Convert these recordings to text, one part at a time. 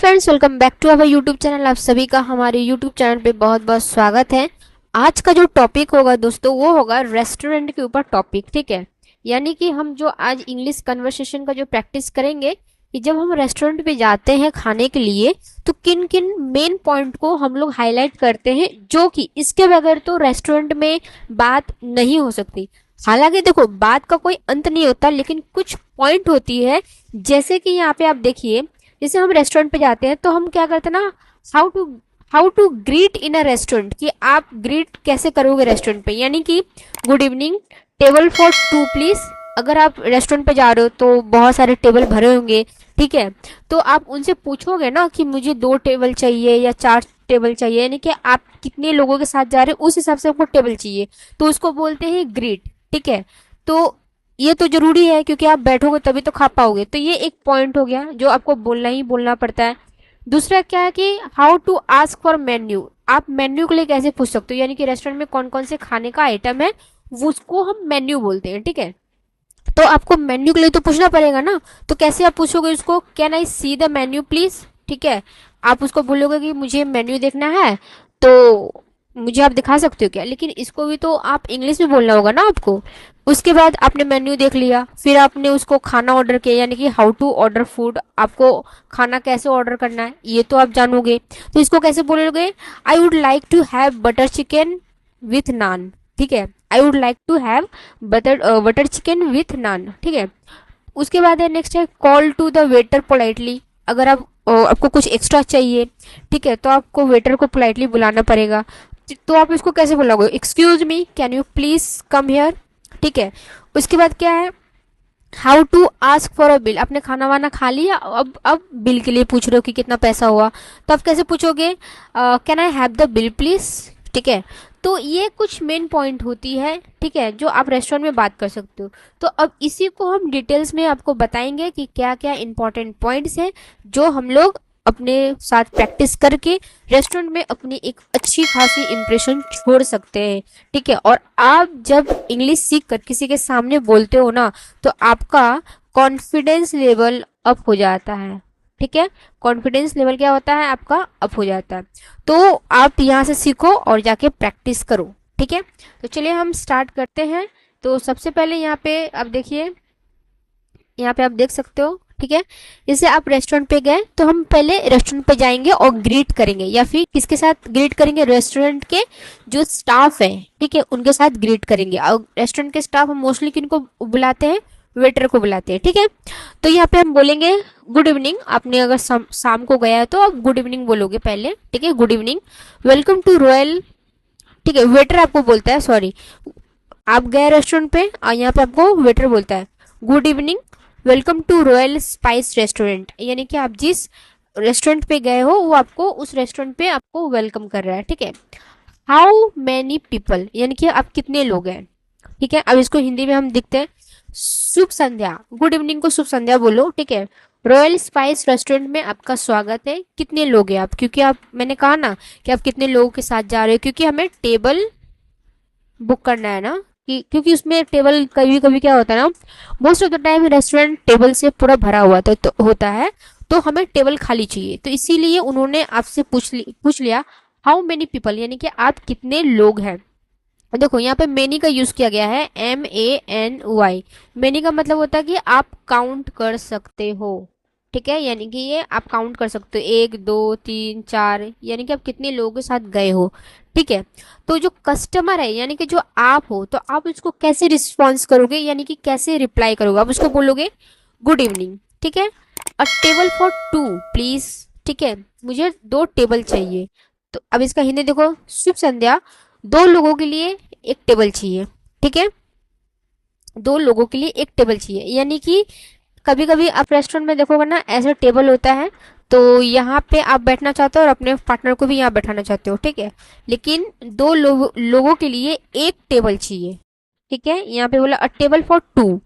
Friends, welcome back to our YouTube channel. आप सभी का हमारे यूट्यूब चैनल पे बहुत बहुत स्वागत है। आज का जो टॉपिक होगा दोस्तों वो होगा रेस्टोरेंट के ऊपर टॉपिक। ठीक है, यानी कि हम जो आज इंग्लिश कन्वर्सेशन का जो प्रैक्टिस करेंगे कि जब हम रेस्टोरेंट पे जाते हैं खाने के लिए तो किन किन मेन पॉइंट को हम लोग हाईलाइट करते हैं, जो कि इसके बगैर तो रेस्टोरेंट में बात नहीं हो सकती। हालांकि देखो, बात का कोई अंत नहीं होता, लेकिन कुछ पॉइंट होती है। जैसे कि यहाँ पे आप देखिए, जैसे हम रेस्टोरेंट पे जाते हैं तो हम क्या करते हैं ना, how to greet in a restaurant, कि आप ग्रीट कैसे करोगे रेस्टोरेंट पे। यानी कि good evening, table for two please. अगर आप रेस्टोरेंट पे जा रहे हो तो बहुत सारे टेबल भरे होंगे, ठीक है, तो आप उनसे पूछोगे ना कि मुझे 2 टेबल चाहिए या 4 टेबल चाहिए, यानी कि आप कितने लोगों के साथ जा रहे हो उस हिसाब से आपको टेबल चाहिए, तो उसको बोलते हैं ग्रीट। ठीक है, तो ये तो जरूरी है क्योंकि आप बैठोगे तभी तो खा पाओगे। तो ये एक पॉइंट हो गया जो आपको बोलना ही बोलना पड़ता है। दूसरा क्या है कि how to ask for menu. आप मेन्यू के लिए कैसे पूछ सकते हो, यानी कि रेस्टोरेंट में कौन कौन से खाने का आइटम है वो उसको हम मेन्यू बोलते हैं। ठीक है, तो आपको मेन्यू के लिए तो पूछना पड़ेगा ना, तो कैसे आप पूछोगे उसको, can I see the menu please. ठीक है, आप उसको बोलोगे कि मुझे मेन्यू देखना है, तो मुझे आप दिखा सकते हो क्या, लेकिन इसको भी तो आप इंग्लिश में बोलना होगा ना आपको। उसके बाद आपने मेन्यू देख लिया, फिर आपने उसको खाना ऑर्डर किया, यानी कि हाउ टू ऑर्डर फूड। आपको खाना कैसे ऑर्डर करना है ये तो आप जानोगे, तो इसको कैसे बोलोगे, I would like to have butter chicken with naan. ठीक है, I would like to have butter chicken with naan. ठीक है, उसके बाद है नेक्स्ट है call to the waiter politely. अगर आपको कुछ एक्स्ट्रा चाहिए, ठीक है, तो आपको वेटर को पोलाइटली बुलाना पड़ेगा। तो आप इसको कैसे बुलाओगे, excuse me, can you please come here. ठीक है, उसके बाद क्या है, how to ask for a bill. आपने खाना वाना खा लिया, अब बिल के लिए पूछ रहे हो कि कितना पैसा हुआ, तो आप कैसे पूछोगे, can I have the bill please. ठीक है, तो ये कुछ मेन पॉइंट होती है, ठीक है, जो आप रेस्टोरेंट में बात कर सकते हो। तो अब इसी को हम डिटेल्स में आपको बताएंगे कि क्या क्या इंपॉर्टेंट पॉइंट्स हैं जो हम लोग अपने साथ प्रैक्टिस करके रेस्टोरेंट में अपनी एक अच्छी खासी इंप्रेशन छोड़ सकते हैं। ठीक है, और आप जब इंग्लिश सीख कर किसी के सामने बोलते हो ना, तो आपका कॉन्फिडेंस लेवल अप हो जाता है। ठीक है, कॉन्फिडेंस लेवल क्या होता है आपका, अप हो जाता है। तो आप यहाँ से सीखो और जाके प्रैक्टिस करो। ठीक है, तो चलिए हम स्टार्ट करते हैं। तो सबसे पहले यहाँ पे आप देखिए, यहाँ पे आप देख सकते हो, ठीक है, जैसे आप रेस्टोरेंट पे गए तो हम पहले रेस्टोरेंट पे जाएंगे और ग्रीट करेंगे, या फिर किसके साथ ग्रीट करेंगे, रेस्टोरेंट के जो स्टाफ है, ठीक है, उनके साथ ग्रीट करेंगे। और रेस्टोरेंट के स्टाफ हम मोस्टली किनको बुलाते हैं, वेटर को बुलाते हैं। ठीक है, तो यहाँ पे हम बोलेंगे गुड इवनिंग। आपने अगर शाम को गया है तो आप गुड इवनिंग बोलोगे पहले। ठीक है, good evening, welcome to Royal. ठीक है, वेटर आपको बोलता है, सॉरी, आप गए रेस्टोरेंट पे और यहाँ पे आपको वेटर बोलता है good evening, welcome to Royal Spice restaurant. यानी कि आप जिस रेस्टोरेंट पे गए हो वो आपको उस रेस्टोरेंट पे आपको वेलकम कर रहा है। ठीक है, हाउ मैनी पीपल, यानी कि आप कितने लोग हैं। ठीक है, अब इसको हिंदी में हम दिखते हैं, शुभ संध्या। गुड इवनिंग को शुभ संध्या बोलो। ठीक है, रॉयल स्पाइस रेस्टोरेंट में आपका स्वागत है। कितने लोग हैं आप, क्योंकि आप, मैंने कहा ना कि आप कितने लोगों के साथ जा रहे हो, क्योंकि हमें टेबल बुक करना है ना, कि क्योंकि उसमें टेबल कभी कभी क्या होता है ना, most of the time restaurant table से पूरा भरा हुआ तो होता है, तो हमें टेबल खाली चाहिए, तो इसीलिए उन्होंने आपसे पूछ लिया हाउ मेनी पीपल, यानी कि आप कितने लोग हैं। देखो यहाँ पे मेनी का यूज किया गया है, MANY। मेनी का मतलब होता है कि आप काउंट कर सकते हो। ठीक है, यानी कि ये आप काउंट कर सकते हो, 1 2 3 4, यानी कि आप कितने लोगों के साथ गए हो। ठीक है, तो जो कस्टमर है, यानी कि जो आप हो, तो आप उसको कैसे रिस्पॉन्स करोगे, यानी कि कैसे रिप्लाई करोगे, आप उसको बोलोगे गुड इवनिंग। ठीक है, a table for two please. ठीक है, मुझे 2 टेबल चाहिए। तो अब इसका हिंदी देखो, शुभ संध्या, 2 लोगों के लिए एक टेबल चाहिए। ठीक है, 2 लोगों के लिए एक टेबल चाहिए, यानी कि कभी कभी आप रेस्टोरेंट में देखोगे ना, ऐसा टेबल होता है, तो यहाँ पे आप बैठना चाहते हो और अपने पार्टनर को भी यहाँ बैठाना चाहते हो। ठीक है, लेकिन 2 लोगों के लिए एक टेबल चाहिए। ठीक है, यहाँ पे बोला अ टेबल फॉर टू।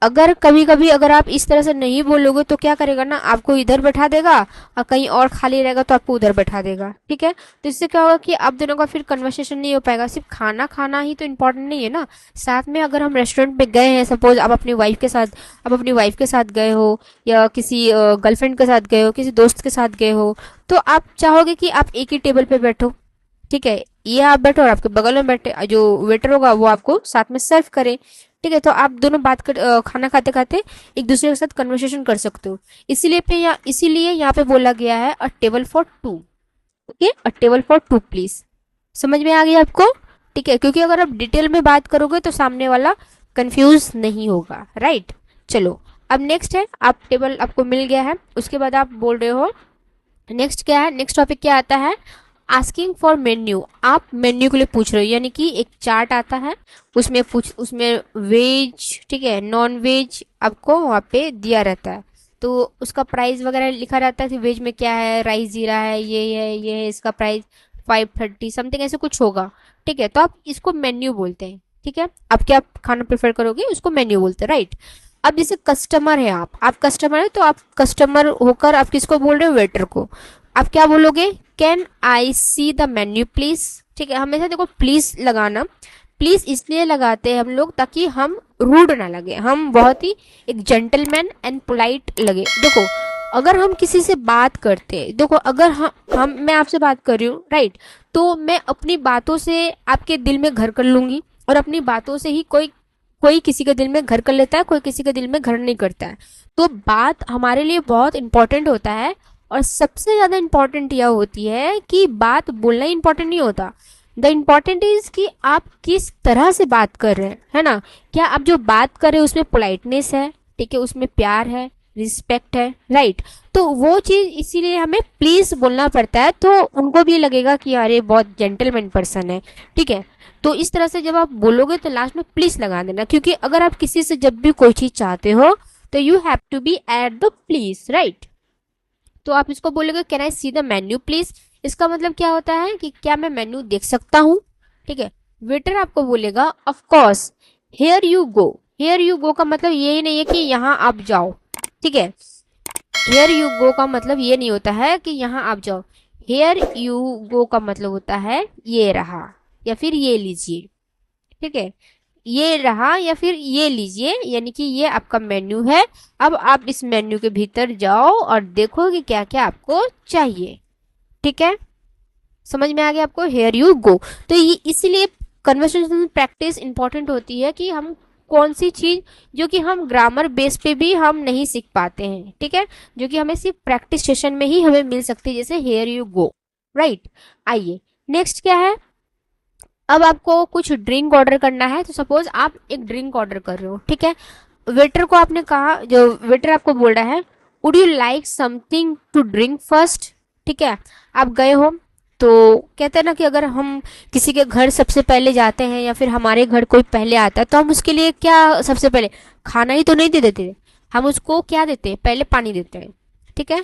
अगर कभी कभी अगर आप इस तरह से नहीं बोलोगे तो क्या करेगा ना, आपको इधर बैठा देगा और कहीं और खाली रहेगा तो आपको उधर बैठा देगा, ठीक है। तो इससे क्या होगा कि आप दोनों का फिर कन्वर्सेशन नहीं हो पाएगा। सिर्फ खाना खाना ही तो इम्पोर्टेंट नहीं है ना, साथ में अगर हम रेस्टोरेंट पे गए हैं, सपोज आप अपनी वाइफ के साथ गए हो, या किसी गर्लफ्रेंड के साथ गए हो, किसी दोस्त के साथ गए हो, तो आप चाहोगे कि आप एक ही टेबल पे बैठो, ठीक है। ये आप बैठो और आपके बगल में बैठे जो वेटर होगा वो आपको साथ में सर्व करे, ठीक है। तो आप दोनों खाना खाते खाते एक दूसरे के साथ कन्वर्सेशन कर सकते हो। इसीलिए यहाँ पे बोला गया है a table for two, okay, a table for two please. समझ में आ गया आपको, ठीक है, क्योंकि अगर आप डिटेल में बात करोगे तो सामने वाला कंफ्यूज नहीं होगा, राइट। चलो, अब नेक्स्ट है, आप टेबल आपको मिल गया है, उसके बाद आप बोल रहे हो नेक्स्ट क्या है, नेक्स्ट टॉपिक क्या आता है, आस्किंग फॉर मेन्यू। आप मेन्यू के लिए पूछ रहे हो, यानी कि एक चार्ट आता है, उसमें वेज, ठीक है, नॉन वेज आपको वहाँ पे दिया रहता है, तो उसका प्राइस वगैरह लिखा रहता है कि वेज में क्या है, राइस जीरा है, ये है, इसका प्राइस 530 समथिंग ऐसे कुछ होगा, ठीक है। तो आप इसको मेन्यू बोलते हैं, ठीक है। आप क्या खाना प्रेफर करोगे उसको मेन्यू बोलते हैं, राइट। अब जैसे कस्टमर है, आप कस्टमर है, तो आप कस्टमर होकर आप किसको बोल रहे हो, वेटर को। आप क्या बोलोगे, can I see the menu please, ठीक है। हमेशा देखो प्लीज लगाना, प्लीज इसलिए लगाते हैं हम लोग ताकि हम रूड ना लगे, हम बहुत ही एक जेंटलमैन एंड पोलाइट लगे। देखो अगर हम किसी से बात करते हैं, देखो अगर हम मैं आपसे बात कर रही हूँ, राइट, तो मैं अपनी बातों से आपके दिल में घर कर लूंगी, और अपनी बातों से ही कोई कोई किसी के दिल में घर कर लेता है, कोई किसी के दिल में घर नहीं करता है। तो बात हमारे लिए बहुत इंपॉर्टेंट होता है, और सबसे ज्यादा इंपॉर्टेंट यह होती है कि बात बोलना इंपॉर्टेंट नहीं होता, द इम्पॉर्टेंट इज कि आप किस तरह से बात कर रहे हैं, है ना। क्या आप जो बात कर रहे हैं उसमें पोलाइटनेस है, ठीक है, उसमें प्यार है, रिस्पेक्ट है, राइट। तो वो चीज इसीलिए हमें प्लीज बोलना पड़ता है, तो उनको भी लगेगा कि अरे बहुत जेंटलमैन पर्सन है, ठीक है। तो इस तरह से जब आप बोलोगे तो लास्ट में प्लीज लगा देना, क्योंकि अगर आप किसी से जब भी कोई चीज चाहते हो तो you have to be at the please, right. तो आप इसको बोलोगे can I see the menu please, इसका मतलब क्या होता है कि क्या मैं मेन्यू देख सकता हूँ, ठीक है। वेटर आपको बोलेगा of course, here you go. Here you go का मतलब ये नहीं है कि यहाँ आप जाओ, ठीक है। हेयर यू गो का मतलब ये नहीं होता है कि यहाँ आप जाओ, हेयर यू गो का मतलब होता है ये रहा या फिर ये लीजिए, ठीक है, ये रहा या फिर ये लीजिए, यानी कि ये आपका मेन्यू है। अब आप इस मेन्यू के भीतर जाओ और देखो कि क्या क्या आपको चाहिए, ठीक है। समझ में आ गया आपको, हेयर यू गो। तो ये इसीलिए कन्वर्सेशन प्रैक्टिस इंपॉर्टेंट होती है कि हम कौन सी चीज जो कि हम ग्रामर बेस पे भी हम नहीं सीख पाते हैं, ठीक है, जो कि हमें सिर्फ प्रैक्टिस सेशन में ही हमें मिल सकती है, जैसे हेयर यू गो, राइट। आइए नेक्स्ट क्या है, अब आपको कुछ ड्रिंक ऑर्डर करना है। तो सपोज आप एक ड्रिंक ऑर्डर कर रहे हो, ठीक है। वेटर को आपने कहा, जो वेटर आपको बोल रहा है would you like something to drink first, ठीक है। आप गए हो तो कहते हैं ना कि अगर हम किसी के घर सबसे पहले जाते हैं या फिर हमारे घर कोई पहले आता है तो हम उसके लिए क्या सबसे पहले खाना ही तो नहीं दे देते, हम उसको क्या देते हैं, पहले पानी देते हैं, ठीक है।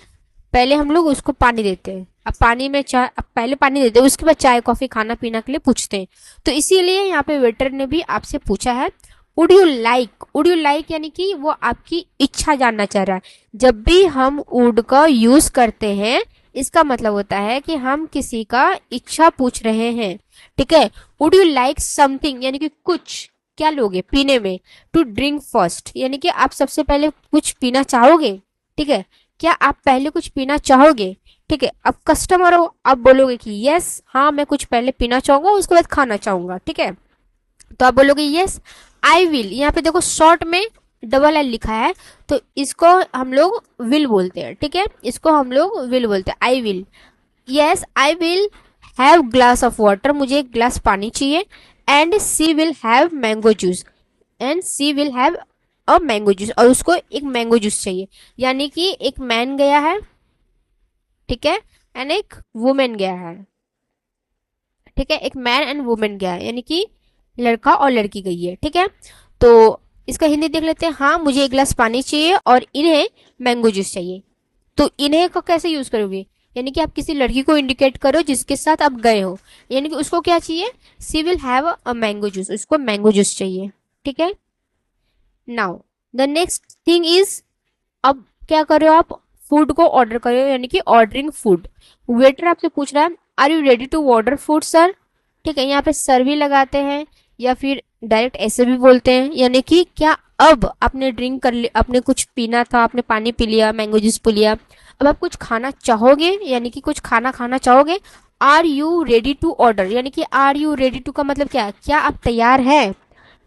पहले हम लोग उसको पानी देते हैं, अब पानी में चाय, अब पहले पानी देते हैं उसके बाद चाय कॉफी खाना पीना के लिए पूछते हैं। तो इसीलिए यहाँ पे वेटर ने भी आपसे पूछा है would you like. Would you like यानी कि वो आपकी इच्छा जानना चाह रहा है। जब भी हम वुड का यूज करते हैं इसका मतलब होता है कि हम किसी का इच्छा पूछ रहे हैं, ठीक है। वुड यू लाइक समथिंग यानी कि कुछ, क्या लोगे पीने में, टू ड्रिंक फर्स्ट यानी कि आप सबसे पहले कुछ पीना चाहोगे, ठीक है। क्या आप पहले कुछ पीना चाहोगे, ठीक है। अब कस्टमर हो, आप बोलोगे कि यस, हाँ मैं कुछ पहले पीना चाहूंगा उसके बाद खाना चाहूंगा, ठीक है। तो आप बोलोगे यस आई विल। यहाँ पे देखो शॉर्ट में डबल एल लिखा है तो इसको हम लोग विल बोलते हैं, ठीक है, इसको हम लोग विल बोलते हैं, I will. Yes I will have glass of water, मुझे एक ग्लास पानी चाहिए। And she will have mango juice, and she will have a mango juice, और उसको एक मैंगो जूस चाहिए। यानी कि एक मैन गया है, ठीक है, एंड एक वुमेन गया है, ठीक है, एक मैन एंड वुमेन गया है, यानी कि लड़का और लड़की गई है, ठीक है। तो इसका हिंदी देख लेते हैं, हाँ मुझे एक गिलास पानी चाहिए और इन्हें मैंगो जूस चाहिए। तो इन्हें को कैसे यूज करोगे, यानी कि आप किसी लड़की को इंडिकेट करो जिसके साथ आप गए हो, यानी कि उसको क्या चाहिए, she will have a mango juice, उसको मैंगो जूस चाहिए, ठीक है। Now the next thing is, अब क्या कर रहे हो आप, फूड को ऑर्डर कर रहे हो, यानी कि ऑर्डरिंग फूड। वेटर आपसे पूछ रहा है are you ready to order food sir. ठीक है, यहाँ पे सर भी लगाते हैं या फिर डायरेक्ट ऐसे भी बोलते हैं, यानी कि क्या अब आपने ड्रिंक कर लिया, आपने कुछ पीना था, आपने पानी पी लिया, मैंगो जूस पी लिया, अब आप कुछ खाना चाहोगे, यानी कि कुछ खाना खाना चाहोगे। Are you ready to order, यानी कि आर यू रेडी टू का मतलब क्या है, क्या आप तैयार हैं।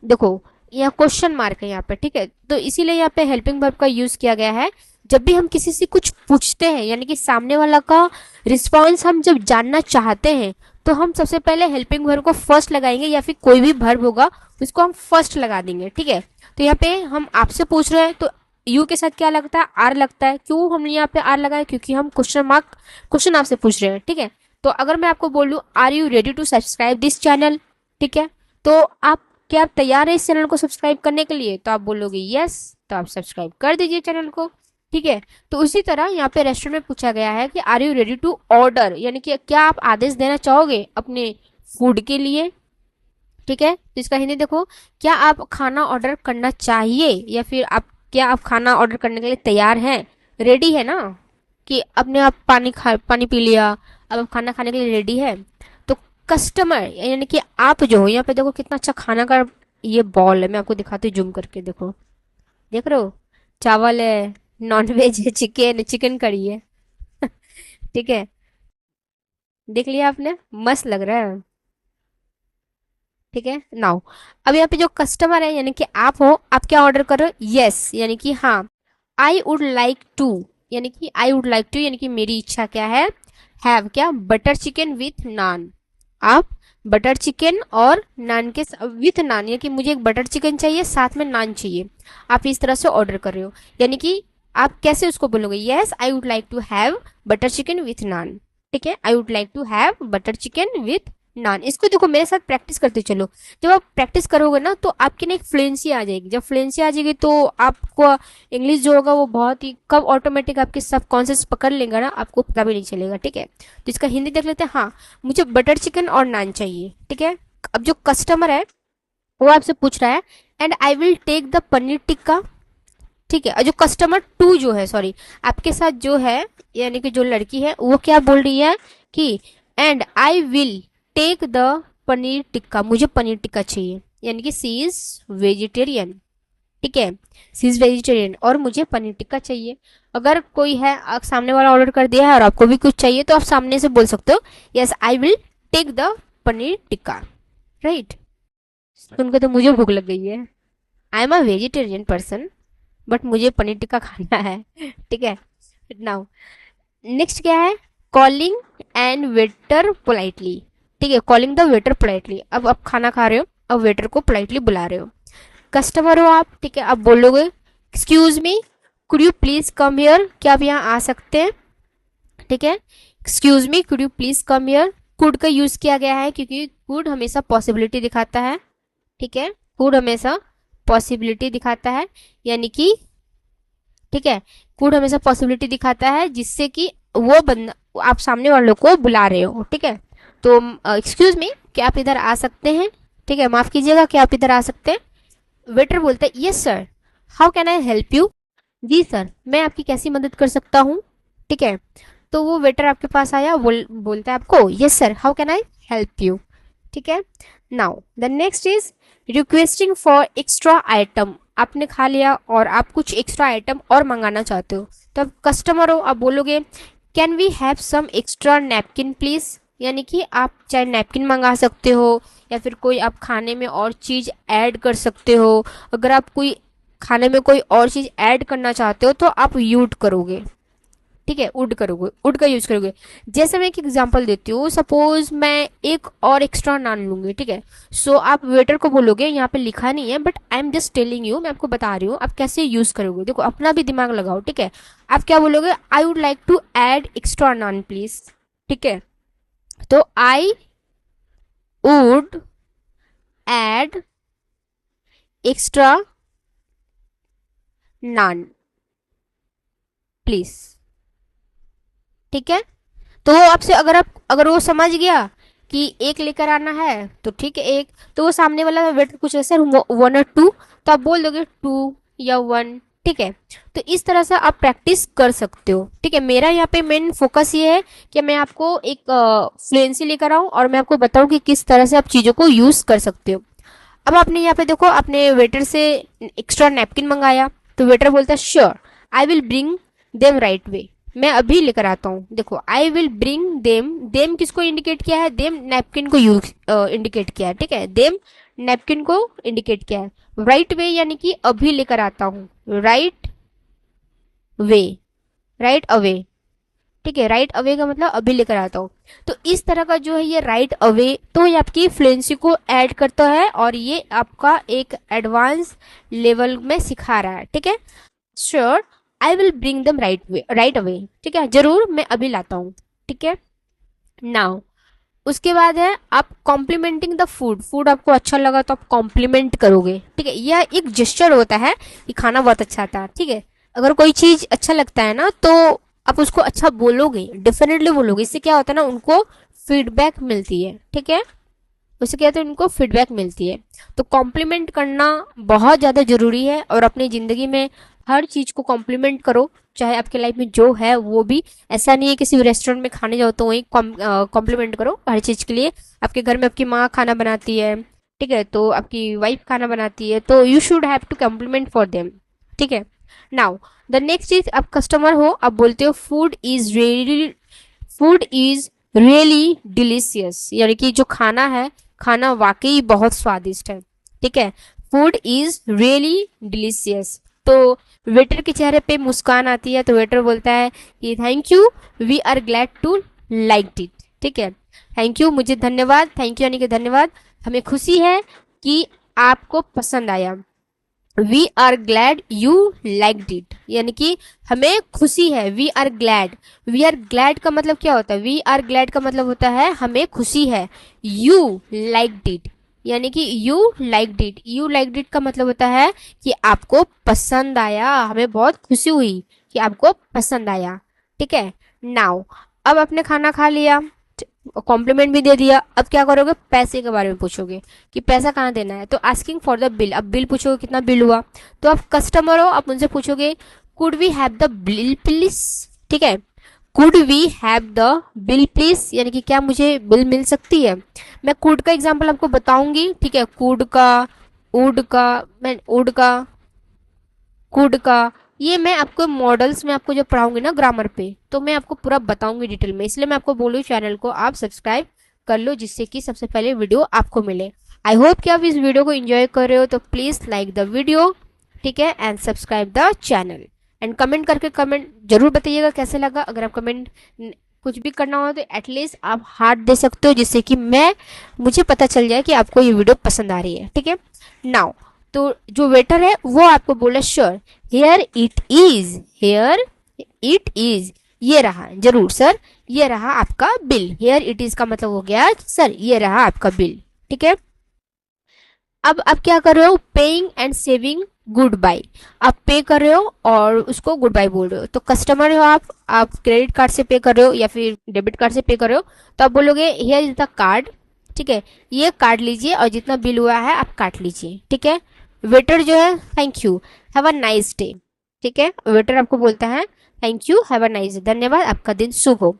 देखो यहाँ क्वेश्चन मार्क है यहाँ पे, ठीक है, तो इसीलिए यहाँ पे हेल्पिंग वर्ब का यूज किया गया है। जब भी हम किसी से कुछ पूछते हैं, यानी कि सामने वाला का रिस्पॉन्स हम जब जानना चाहते हैं, तो हम सबसे पहले हेल्पिंग वर्ब को फर्स्ट लगाएंगे, या फिर कोई भी वर्ब होगा उसको हम फर्स्ट लगा देंगे। ठीक है, तो यहाँ पे हम आपसे पूछ रहे हैं तो यू के साथ क्या लगता है, आर लगता है। क्यों हम यहाँ पे आर लगाए, क्योंकि हम क्वेश्चन आपसे पूछ रहे हैं। ठीक है, तो अगर मैं आपको बोलूँ are you ready to subscribe this channel, ठीक है, तो आप क्या आप तैयार है इस चैनल को सब्सक्राइब करने के लिए, तो आप बोलोगे यस, तो आप सब्सक्राइब कर दीजिए चैनल को। ठीक है, तो उसी तरह यहाँ पे रेस्टोरेंट में पूछा गया है कि are you ready to order, यानी कि क्या आप आदेश देना चाहोगे अपने फूड के लिए। ठीक है, तो इसका हिंदी देखो, क्या आप खाना ऑर्डर करना चाहिए, या फिर आप क्या आप खाना ऑर्डर करने के लिए तैयार हैं, रेडी है ना, कि अपने आप पानी पी लिया, अब आप खाना खाने के लिए रेडी है। तो कस्टमर यानी कि आप जो हो, यहाँ पे देखो कितना अच्छा खाना का ये बॉल है, मैं आपको दिखाती हूँ जूम करके, देखो देख रहे हो, चावल है, नॉनवेज है, चिकन चिकन करी है। ठीक है, देख लिया आपने, मस्त लग रहा है। ठीक है, नाउ अब यहाँ पे जो कस्टमर है यानी कि आप हो, आप क्या ऑर्डर कर रहे हो, यस यानी कि हाँ, आई वुड लाइक टू, यानी कि आई वुड लाइक टू यानी कि मेरी इच्छा क्या है, हैव क्या, बटर चिकन विथ नान। आप बटर चिकन और नान के विथ नान, यानी कि मुझे एक बटर चिकन चाहिए, साथ में नान चाहिए, आप इस तरह से ऑर्डर कर रहे हो। यानी कि आप कैसे उसको बोलोगे, yes I would like to have butter chicken with naan. ठीक है, I would like to have butter chicken with naan. इसको देखो मेरे साथ प्रैक्टिस करते चलो, जब आप प्रैक्टिस करोगे ना तो आपकी ना एक फ्लुएंसी आ जाएगी, जब फ्लुएंसी आ जाएगी तो आपको इंग्लिश जो होगा वो बहुत ही कब ऑटोमेटिक आपके सब कॉन्सेप्ट पकड़ लेगा ना, आपको पता भी नहीं चलेगा। ठीक है, तो इसका हिंदी देख लेते हैं। हाँ, मुझे बटर चिकन और नान चाहिए। ठीक है, अब जो कस्टमर है वो आपसे पूछ रहा है and I will take the paneer tikka. ठीक है, और जो कस्टमर टू जो है, सॉरी, आपके साथ जो है यानी कि जो लड़की है वो क्या बोल रही है कि and I will take the paneer tikka, मुझे पनीर टिक्का चाहिए, यानी कि सी इज वेजिटेरियन। ठीक है, सी इज वेजिटेरियन और मुझे पनीर टिक्का चाहिए। अगर कोई है सामने वाला ऑर्डर कर दिया है और आपको भी कुछ चाहिए तो आप सामने से बोल सकते हो yes I will take the paneer tikka. Right, सुनकर तो मुझे भूख लग गई है, I am a vegetarian person but मुझे पनीर टिक्का खाना है। ठीक है, नाउ नेक्स्ट क्या है, कॉलिंग एंड वेटर पोलाइटली। ठीक है, कॉलिंग द वेटर पोलाइटली, अब आप खाना खा रहे हो, अब वेटर को पोलाइटली बुला रहे हो, कस्टमर हो आप। ठीक है, आप बोलोगे excuse me could you please come here, क्या आप यहाँ आ सकते हैं। ठीक है, excuse me could you please come here, could का यूज किया गया है क्योंकि कुड हमेशा पॉसिबिलिटी दिखाता है। ठीक है, कुड हमेशा पॉसिबिलिटी दिखाता है, यानी कि ठीक है, कुड हमेशा पॉसिबिलिटी दिखाता है जिससे कि वो बंदा आप सामने वालों को बुला रहे हो। ठीक है, तो एक्सक्यूज मी क्या आप इधर आ सकते हैं। ठीक है, माफ कीजिएगा, क्या आप इधर आ सकते हैं। वेटर बोलते हैं yes sir, how can I help you, जी सर मैं आपकी कैसी मदद कर सकता हूँ। ठीक है, तो वो वेटर आपके पास आया, बोलता है आपको yes sir how can I help you. ठीक है, now the next is requesting for extra item, आपने खा लिया और आप कुछ एक्स्ट्रा आइटम और मंगाना चाहते हो, तो अब कस्टमर हो, आप बोलोगे can we have some extra napkin please, यानी कि आप चाहे नैपकिन मंगा सकते हो या फिर कोई आप खाने में और चीज़ ऐड कर सकते हो। अगर आप कोई खाने में कोई और चीज़ ऐड करना चाहते हो तो आप यूड करोगे। ठीक है, वुड करोगे, वुड का यूज करोगे। जैसे मैं एक एग्जांपल देती हूँ, सपोज मैं एक और एक्स्ट्रा नान लूंगी। ठीक है, सो आप वेटर को बोलोगे, यहाँ पे लिखा नहीं है but I am just telling you, मैं आपको बता रही हूँ आप कैसे यूज करोगे, देखो अपना भी दिमाग लगाओ। ठीक है, आप क्या बोलोगे, I would like to add extra naan please. ठीक है, तो I would add extra naan please. ठीक है, तो वो आपसे अगर वो समझ गया कि एक लेकर आना है तो ठीक है एक, तो वो सामने वाला वेटर कुछ ऐसे 1 और 2, तो आप बोल दोगे 2 या 1, ठीक है। तो इस तरह से आप प्रैक्टिस कर सकते हो, ठीक है। मेरा यहाँ पे मेन फोकस ये है कि मैं आपको एक फ्लुएंसी लेकर आऊँ और मैं आपको बताऊँ कि किस तरह से आप चीज़ों को यूज़ कर सकते हो। अब आपने यहाँ पे देखो, आपने वेटर से एक्स्ट्रा नैपकिन मंगाया, तो वेटर बोलता है sure, I will bring them right way, मैं अभी लेकर आता हूँ। देखो, I will bring them, them किसको इंडिकेट किया है? देम नैपकिन को यूज इंडिकेट किया है, ठीक है। देम नैपकिन को इंडिकेट किया है। राइट वे यानी कि अभी लेकर आता हूँ, राइट वे, राइट अवे, ठीक है। राइट अवे का मतलब अभी लेकर आता हूँ। तो इस तरह का जो है ये राइट अवे, तो ये आपकी फ्लुएंसी को ऐड करता है और ये आपका एक एडवांस लेवल में सिखा रहा है, ठीक है। Sure, I will bring them right way, right away, ठीक है, जरूर मैं अभी लाता हूँ, ठीक है। नाउ उसके बाद है आप कॉम्प्लीमेंटिंग द फूड, फूड आपको अच्छा लगा तो आप कॉम्प्लीमेंट करोगे, ठीक है। यह एक जेस्चर होता है कि खाना बहुत अच्छा था, ठीक है। अगर कोई चीज अच्छा लगता है ना तो आप उसको अच्छा बोलोगे, डेफिनेटली बोलोगे। इससे क्या होता है ना, उनको फीडबैक मिलती है, ठीक है। उससे क्या होता है, उनको फीडबैक मिलती है। तो कॉम्प्लीमेंट करना बहुत ज़्यादा ज़रूरी है और अपनी ज़िंदगी में हर चीज़ को कॉम्प्लीमेंट करो, चाहे आपके लाइफ में जो है वो भी। ऐसा नहीं है किसी रेस्टोरेंट में खाने जाओ तो वहीं कॉम्प्लीमेंट करो हर चीज़ के लिए। आपके घर में आपकी माँ खाना बनाती है, ठीक है, तो आपकी वाइफ खाना बनाती है, तो you should have to compliment for them, ठीक है। नाउ द नेक्स्ट चीज, आप कस्टमर हो, आप बोलते हो फूड इज रियली डिलीशियस, यानी कि जो खाना है, खाना वाकई बहुत स्वादिष्ट है, ठीक है। Food is really delicious. तो वेटर के चेहरे पे मुस्कान आती है, तो वेटर बोलता है कि thank you, we are glad to like it, ठीक है। थैंक यू, मुझे धन्यवाद, थैंक यू यानी कि धन्यवाद, हमें खुशी है कि आपको पसंद आया। We are glad you liked it, यानी कि हमें खुशी है। We are glad, we are glad का मतलब क्या होता है? वी आर ग्लैड का मतलब होता है हमें खुशी है। यू लाइक्ड इट, यानी कि you liked it, you liked it का मतलब होता है कि आपको पसंद आया, हमें बहुत खुशी हुई कि आपको पसंद आया, ठीक है। नाउ अब आपने खाना खा लिया, कॉम्प्लीमेंट भी दे दिया, अब क्या करोगे? पैसे के बारे में पूछोगे कि पैसा कहाँ देना है, तो आस्किंग फॉर द बिल, अब बिल पूछोगे कितना बिल हुआ। तो आप कस्टमर हो, आप उनसे पूछोगे could we have the bill please, ठीक है। Could we have the bill please, यानी कि क्या मुझे बिल मिल सकती है। मैं कुड का एग्जाम्पल आपको बताऊंगी, ठीक है। कुड का, उड का, मैं उड का, कुड का, ये मैं आपको मॉडल्स में आपको जब पढ़ाऊंगी ना ग्रामर पे, तो मैं आपको पूरा बताऊंगी डिटेल में। इसलिए मैं आपको बोलूँ चैनल को आप सब्सक्राइब कर लो, जिससे कि सबसे पहले वीडियो आपको मिले। आई होप कि आप इस वीडियो को एंजॉय कर रहे हो, तो प्लीज़ लाइक द वीडियो, ठीक है, and subscribe the channel, and comment करके कमेंट जरूर बताइएगा कैसे लगा। अगर आप कमेंट कुछ भी करना हो तो एटलीस्ट आप हार्ट दे सकते हो, जिससे कि मुझे पता चल जाए कि आपको ये वीडियो पसंद आ रही है, ठीक है। नाउ तो जो वेटर है वो आपको बोला sure, here it is, here it is, ये रहा, जरूर सर, ये रहा आपका बिल। हेयर इट इज का मतलब हो गया सर ये रहा आपका बिल, ठीक है। अब आप क्या कर रहे हो? Paying and saying goodbye, आप पे कर रहे हो और उसको गुड बाय बोल रहे हो। तो कस्टमर हो आप क्रेडिट कार्ड से पे कर रहे हो या फिर डेबिट कार्ड से पे कर रहे हो, तो आप बोलोगे हियर इज द कार्ड, ठीक है, ये कार्ड लीजिए और जितना बिल हुआ है आप काट लीजिए, ठीक है। वेटर जो है thank you, have a nice day, ठीक है। वेटर आपको बोलता है thank you, have a nice day, धन्यवाद, आपका दिन शुभ हो।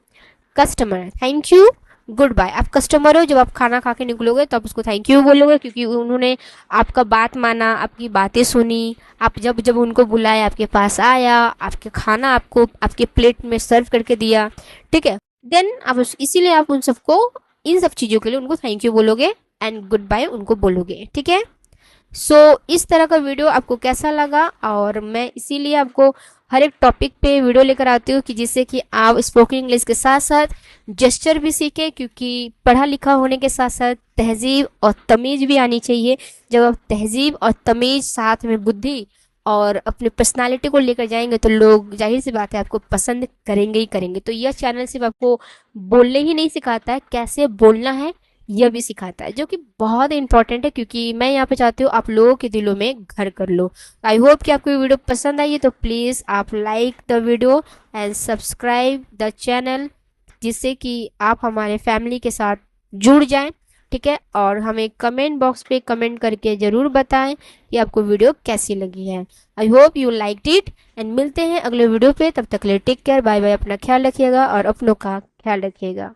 Customer thank you, goodbye. आप कस्टमर हो, जब आप खाना खा के निकलोगे तो आप उसको थैंक यू बोलोगे, क्योंकि उन्होंने आपका बात माना, आपकी बातें सुनी, आप जब जब उनको बुलाया आपके पास आया, आपके खाना आपको आपके प्लेट में सर्व करके दिया, ठीक है। देन आप इसीलिए आप उन सबको, इन सब चीज़ों के लिए उनको थैंक यू बोलोगे एंड गुड बाय उनको बोलोगे, ठीक है। इस तरह का वीडियो आपको कैसा लगा? और मैं इसीलिए आपको हर एक टॉपिक पे वीडियो लेकर आती हूँ कि जिससे कि आप स्पोकन इंग्लिश के साथ साथ जेस्चर भी सीखें, क्योंकि पढ़ा लिखा होने के साथ साथ तहजीब और तमीज़ भी आनी चाहिए। जब आप तहजीब और तमीज़ साथ में बुद्धि और अपनी पर्सनालिटी को लेकर जाएंगे तो लोग जाहिर सी बात है आपको पसंद करेंगे ही करेंगे। तो यह चैनल सिर्फ आपको बोलने ही नहीं सिखाता है, कैसे बोलना है यह भी सिखाता है, जो कि बहुत इंपॉर्टेंट है, क्योंकि मैं यहाँ पे चाहती हूँ आप लोगों के दिलों में घर कर लो। आई होप कि आपको ये वीडियो पसंद आई है, तो प्लीज़ आप like the video and subscribe the channel, जिससे कि आप हमारे फैमिली के साथ जुड़ जाएं। ठीक है, और हमें कमेंट बॉक्स पे कमेंट करके ज़रूर बताएं कि आपको वीडियो कैसी लगी है। I hope you liked it, and मिलते हैं अगले वीडियो पे। तब तक के लिए टेक केयर, बाय बाय, अपना ख्याल रखिएगा और अपनों का ख्याल रखिएगा।